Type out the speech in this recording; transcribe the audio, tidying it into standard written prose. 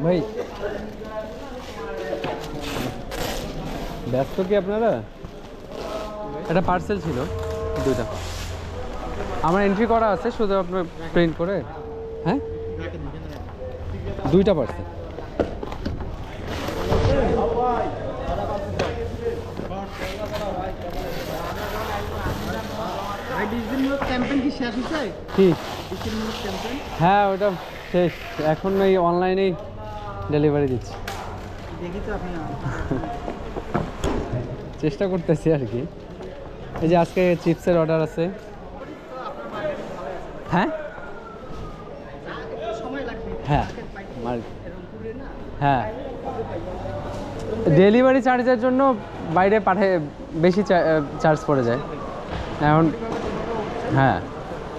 ভাই ব্যস্ত কি আপনারা? একটা পার্সেল ছিল দুইটা, আমার এন্ট্রি করা আছে, শুধু আপনার প্রিন্ট করে। হ্যাঁ, দুইটা পার্সেল। কি? হ্যাঁ, ওটা শেষ, এখন এই অনলাইনেই ডেলিভারি দিচ্ছি। দেখি তো আপনি চেষ্টা করতেছি আর কি। এই যে আজকে চিপসের অর্ডার আছে। হ্যাঁ হ্যাঁ হ্যাঁ, ডেলিভারি চার্জের জন্য বাইরে পাঠিয়ে বেশি চার্জ পড়ে যায় এখন। হ্যাঁ